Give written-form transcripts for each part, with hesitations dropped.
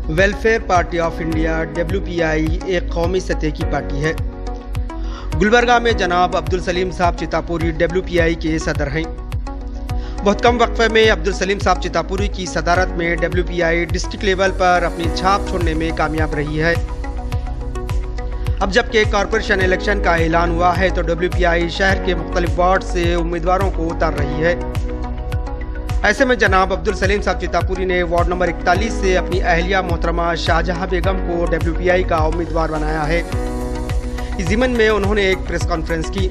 Welfare party of India WPI एक कौमी सतह की पार्टी है। गुलबर्गा में जनाब अब्दुल सलीम साहब चितापुरी WPI के सदर हैं। बहुत कम वक्फे में अब्दुल सलीम साहब चितापुरी की सदारत में WPI डिस्ट्रिक्ट लेवल पर अपनी छाप छोड़ने में कामयाब रही है। अब जबकि कॉरपोरेशन इलेक्शन का ऐलान हुआ है तो WPI शहर के मुख्तलिफ वार्ड से उम्मीदवारों को उतार रही है। ऐसे में जनाब अब्दुल सलीम साहब चितापुरी ने वार्ड नंबर 41 से अपनी अहलिया मोहतरमा शाहजहां बेगम को WPI का उम्मीदवार बनाया है। इस ज़िमन में उन्होंने एक प्रेस कॉन्फ्रेंस की।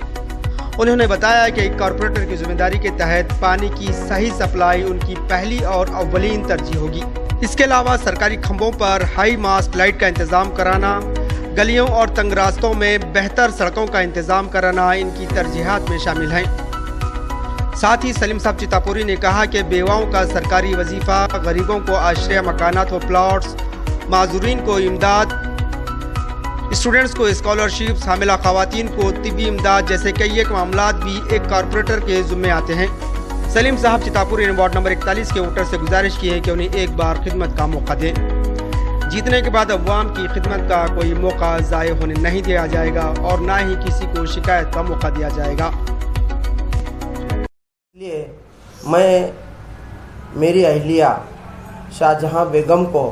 उन्होंने बताया कि एक कॉरपोरेटर की जिम्मेदारी के तहत पानी की सही सप्लाई उनकी पहली और अव्वलीन तरजीह होगी। इसके अलावा सरकारी खंभों पर हाई मास्ट लाइट का इंतजाम कराना, गलियों और तंग रास्तों में बेहतर सड़कों का इंतजाम कराना इनकी तरजीहात में शामिल हैं। साथ ही सलीम साहब चितापुरी ने कहा कि बेवाओं का सरकारी वजीफा, गरीबों को आश्रय मकानात व प्लॉट्स, माजूरीन को इमदाद, स्टूडेंट्स को स्कॉलरशिप, हामिला खवातीन को तिब्बी इमदाद जैसे कई एक मामलात भी एक कॉरपोरेटर के ज़िम्मे आते हैं। सलीम साहब चितापुरी ने वार्ड नंबर 41 के वोटर से गुजारिश की है कि उन्हें एक बार खिदमत का मौका दें। जीतने के बाद अवाम की खिदमत का कोई मौका ज़ाय होने नहीं दिया जाएगा और ना ही किसी को शिकायत का मौका दिया जाएगा। इसलिए मैं मेरी अहलिया शाहजहां बेगम को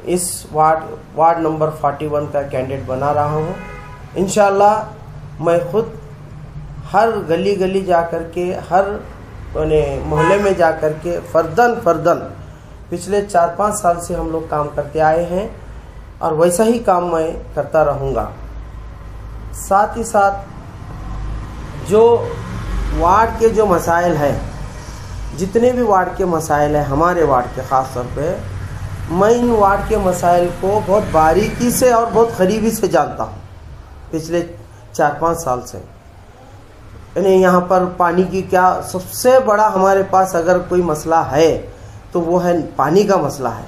इस वार्ड नंबर 41 का कैंडिडेट बना रहा हूं। इंशाअल्लाह मैं खुद हर गली गली जा कर के, हर मोहल्ले में जा कर के फर्दन पिछले 4-5 साल से हम लोग काम करते आए हैं और वैसा ही काम मैं करता रहूँगा। साथ ही साथ जो वार्ड के जो मसाइल हैं, जितने भी वार्ड के मसाइल हैं, हमारे वार्ड के ख़ास तौर पे मैं इन वार्ड के मसाइल को बहुत बारीकी से और बहुत करीबी से जानता हूँ पिछले 4-5 साल से। यानी यहाँ पर पानी की क्या सबसे बड़ा हमारे पास अगर कोई मसला है तो वो है पानी का मसला है,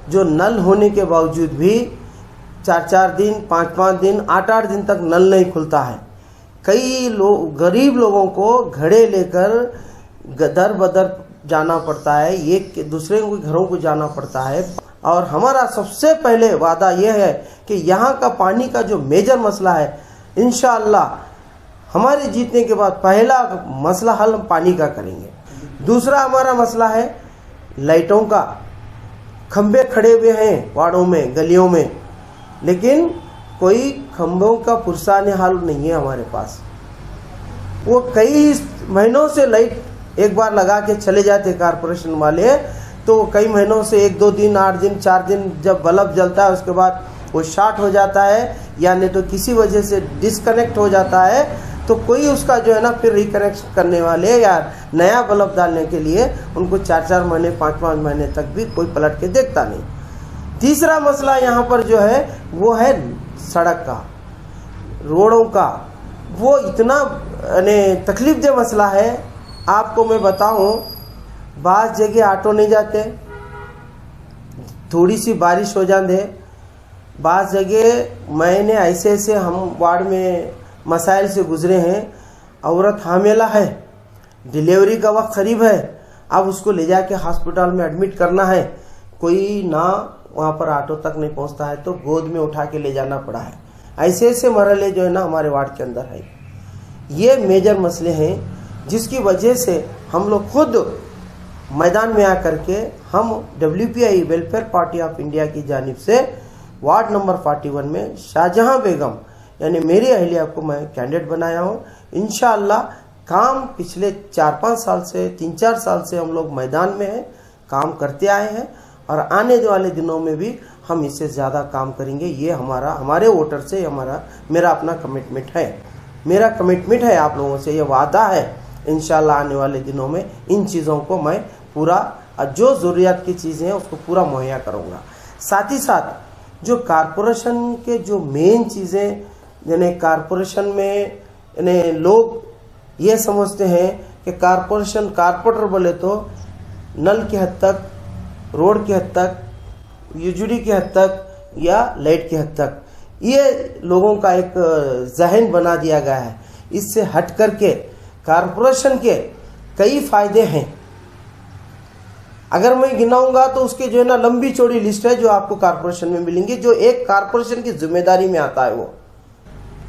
जो नल होने के बावजूद भी 4-4 दिन, 5-5 दिन, 8-8 दिन तक नल नहीं खुलता है। कई लोग, गरीब लोगों को घड़े लेकर दर बदर जाना पड़ता है, एक दूसरे के घरों को जाना पड़ता है। और हमारा सबसे पहले वादा यह है कि यहाँ का पानी का जो मेजर मसला है, इंशाअल्लाह हमारे जीतने के बाद पहला मसला हल हम पानी का करेंगे। दूसरा हमारा मसला है लाइटों का। खंबे खड़े हुए हैं वार्डों में, गलियों में, लेकिन कोई खंभों का पुरसाने हाल नहीं है हमारे पास। वो कई महीनों से लाइट एक बार लगा के चले जाते कॉरपोरेशन वाले, तो कई महीनों से 1-2 दिन, 8 दिन, 4 दिन जब बल्ब जलता है उसके बाद वो शॉर्ट हो जाता है या नहीं तो किसी वजह से डिस्कनेक्ट हो जाता है, तो कोई उसका जो है ना फिर रिकनेक्ट करने वाले या नया बल्ब डालने के लिए उनको 4-4 महीने, 5-5 महीने तक भी कोई पलट के देखता नहीं। तीसरा मसला यहाँ पर जो है वो है सड़क का, रोडों का। वो इतना तकलीफ दे मसला है, आपको मैं बताऊं, बाज़ जगह ऑटो नहीं जाते, थोड़ी सी बारिश हो जाते, बाज़ जगह मैंने ऐसे हम वार्ड में मसाइल से गुजरे हैं। औरत हामिला है, डिलीवरी का वक्त करीब है, अब उसको ले जाके हॉस्पिटल में एडमिट करना है, कोई ना वहाँ पर ऑटो तक नहीं पहुँचता है तो गोद में उठा के ले जाना पड़ा है। ऐसे मरहले जो है ना हमारे वार्ड के अंदर है। ये मेजर मसले हैं जिसकी वजह से हम लोग खुद मैदान में आकर के हम WPI welfare party of India की जानिब से वार्ड नंबर 41 में शाहजहां बेगम यानी मेरी अहलिया को मैं कैंडिडेट बनाया हूँ। इंशाअल्लाह काम पिछले 4-5 साल से, 3-4 साल से हम लोग मैदान में हैं, काम करते आए हैं और आने वाले दिनों में भी हम इससे ज़्यादा काम करेंगे। ये हमारे वोटर से मेरा अपना कमिटमेंट है। मेरा कमिटमेंट है आप लोगों से, ये वादा है। इंशाल्लाह आने वाले दिनों में इन चीज़ों को मैं पूरा, जो ज़रूरियात की चीज़ें हैं उसको पूरा मुहैया करूँगा। साथ ही साथ जो कॉरपोरेशन के जो मेन चीज़ें, यानी कॉरपोरेशन में यानी लोग ये समझते हैं कि कॉरपोरेटर बोले तो नल की हद तक, रोड की हद तक, बिजली की हद तक या लाइट की हद तक, ये लोगों का एक जहन बना दिया गया है। इससे हट करके कॉरपोरेशन के कई फायदे हैं। अगर मैं गिनाऊंगा तो उसके जो है ना लंबी चौड़ी लिस्ट है जो आपको कारपोरेशन में मिलेंगी, जो एक कारपोरेशन की जिम्मेदारी में आता है वो।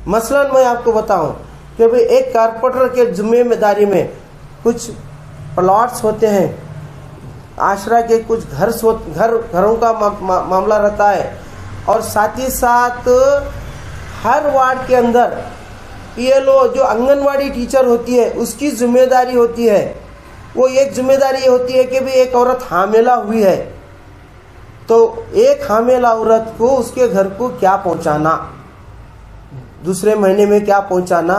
मसलन मैं आपको बताऊं कि भाई एक कारपोरेटर के जिम्मेदारी में कुछ प्लॉट्स होते हैं, आश्रय के कुछ घरों का मामला रहता है, और साथ ही साथ हर वार्ड के अंदर पीएलओ जो आंगनवाड़ी टीचर होती है उसकी जिम्मेदारी होती है। वो एक जिम्मेदारी होती है कि भाई एक औरत हामिला हुई है तो एक हामिला औरत को उसके घर को क्या पहुंचाना, दूसरे महीने में क्या पहुंचाना,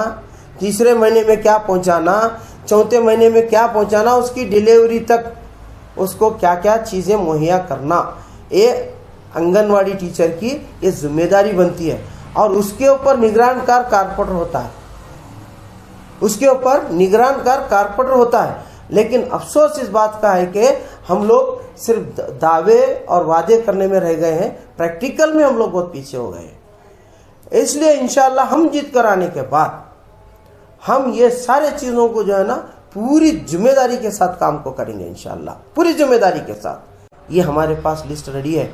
तीसरे महीने में क्या पहुंचाना, चौथे महीने में क्या पहुंचाना, उसकी डिलीवरी तक उसको क्या क्या चीज़ें मुहैया करना, ये आंगनवाड़ी टीचर की ये जिम्मेदारी बनती है। और उसके ऊपर निगरानकार कारपोरेटर होता है, उसके ऊपर निगरानकार कारपोरेटर होता है। लेकिन अफसोस इस बात का है कि हम लोग सिर्फ दावे और वादे करने में रह गए हैं, प्रैक्टिकल में हम लोग बहुत पीछे हो गए हैं। इसलिए इंशाल्लाह हम जीत कर आने के बाद हम ये सारे चीज़ों को जो है ना पूरी जिम्मेदारी के साथ काम को करेंगे इंशाल्लाह, पूरी जिम्मेदारी के साथ। ये हमारे पास लिस्ट रेडी है।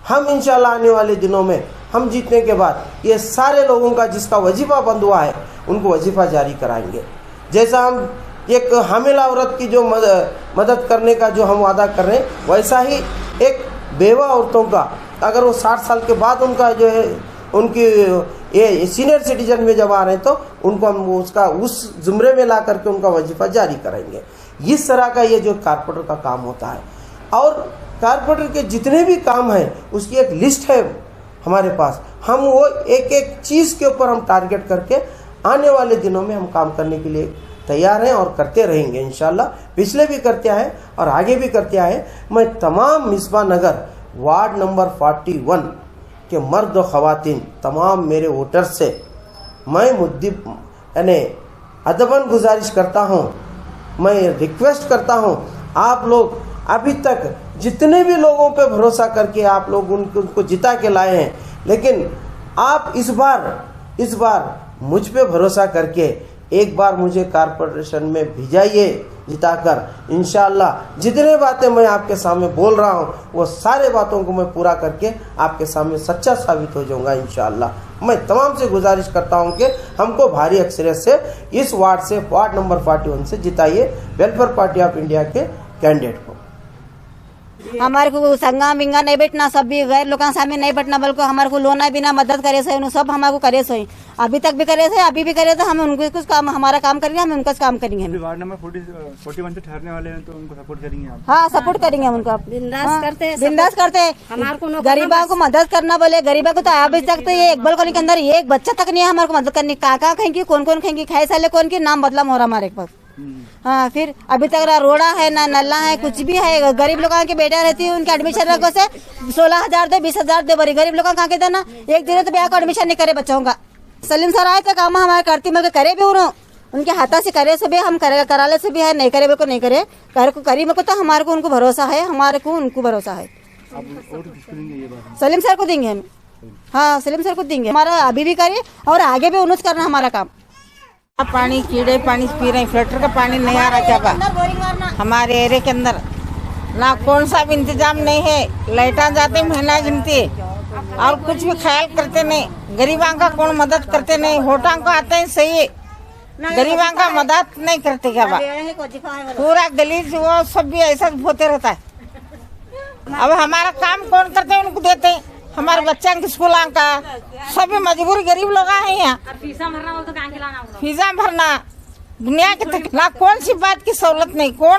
हम इंशाल्लाह आने वाले दिनों में हम जीतने के बाद ये सारे लोगों का जिसका वजीफा बंद हुआ है उनको वजीफा जारी कराएंगे। जैसा हम एक हामिला औरत की जो मदद करने का जो हम वादा कर रहे हैं, वैसा ही एक बेवा औरतों का अगर वो 60 साल के बाद उनका जो है उनकी ये सीनियर सिटीजन में जब आ रहे हैं तो उनको हम उसका उस जुमरे में ला करके उनका वजीफा जारी करेंगे। इस तरह का ये जो कारपोरेटर का काम होता है। और कारपोरेटर के जितने भी काम हैं उसकी एक लिस्ट है हमारे पास। हम वो एक एक चीज़ के ऊपर हम टारगेट करके आने वाले दिनों में हम काम करने के लिए तैयार हैं और करते रहेंगे इंशाल्लाह। पिछले भी करते आए और आगे भी करते आए। मैं तमाम मिसबा नगर वार्ड नंबर 41 के मर्द और ख़वातीन तमाम मेरे वोटर से मैं मुद्दिब यानी अदबन गुजारिश करता हूँ, मैं रिक्वेस्ट करता हूँ, आप लोग अभी तक जितने भी लोगों पे भरोसा करके आप लोग उनको जिता के लाए हैं, लेकिन आप इस बार मुझ पे भरोसा करके एक बार मुझे कारपोरेशन में भिजाइए जिताकर। इंशाल्लाह जितने बातें मैं आपके सामने बोल रहा हूँ वो सारे बातों को मैं पूरा करके आपके सामने सच्चा साबित हो जाऊँगा इंशाल्लाह। मैं तमाम से गुजारिश करता हूँ कि हमको भारी अक्सरियत से इस वार्ड से वार्ड नंबर 41 से जिताइए वेलफेयर पार्टी ऑफ इंडिया के कैंडिडेट को। हमारे को संगा मिंगा नहीं बैठना, सब भी गैर लोगों के सामने नहीं बैठना, बल्कि हमारे को लोना बिना मदद करे से सब हमारे को करे से, अभी तक भी करे से, अभी भी करे तो हम उनको कुछ काम हमारा काम करेंगे, हम उनका काम करेंगे। वार्ड नंबर 41 से ठहरने वाले हैं तो उनको सपोर्ट करेंगे आप? हाँ सपोर्ट करेंगे हम उनको, बिंदास करते हैं। गरीबों को मदद करना बोले, गरीबों को तो अभी तक तो ये एक बल के अंदर एक बच्चा तक नहीं है हमारे को मदद करनी। कहाँ खाएंगी, कौन कौन खाएंगी, खाए साले कौन की नाम बदला मोहरा हमारे पास। हाँ फिर अभी तक ना रोड़ा है ना नल्ला है, कुछ भी है। गरीब लोगों के बेटा रहती है उनके एडमिशन रखो से 16,000 दे 20,000 दे बड़ी गरीब लोगों कहाँ के देना। एक दिन तो ब्याह को एडमिशन नहीं करे बच्चों का। सलीम सर आए तो काम हमारे करती मिलकर करे भी उनके हाथा से करे से भी हम करे कराले से भी है, नहीं करे को नहीं करे कर को करी को तो हमारे को उनको भरोसा है, हमारे को उनको भरोसा है। सलीम सर को देंगे हम, हाँ सलीम सर को देंगे। हमारा अभी भी करे और आगे भी उन्नत करना हमारा काम। पानी कीड़े पानी पी रहे, फिल्टर का पानी नहीं आ रहा क्या बा हमारे एरिया के अंदर ना कौन सा भी इंतजाम नहीं है। लाइटा जाते महीना गिनती और कुछ भी ख्याल करते नहीं। गरीबों का कौन मदद करते नहीं। होटा को आते हैं सही, गरीबों का मदद नहीं करते क्या बा। पूरा गली वो सब भी ऐसा होते रहता है। अब हमारा काम कौन करते हैं उनको देते हैं। हमारे बच्चा के स्कूल का सभी मजबूर गरीब लोग हैं यहाँ। फीसा भरना दुनिया के ना कौन सी बात की सहूलत नहीं। कौन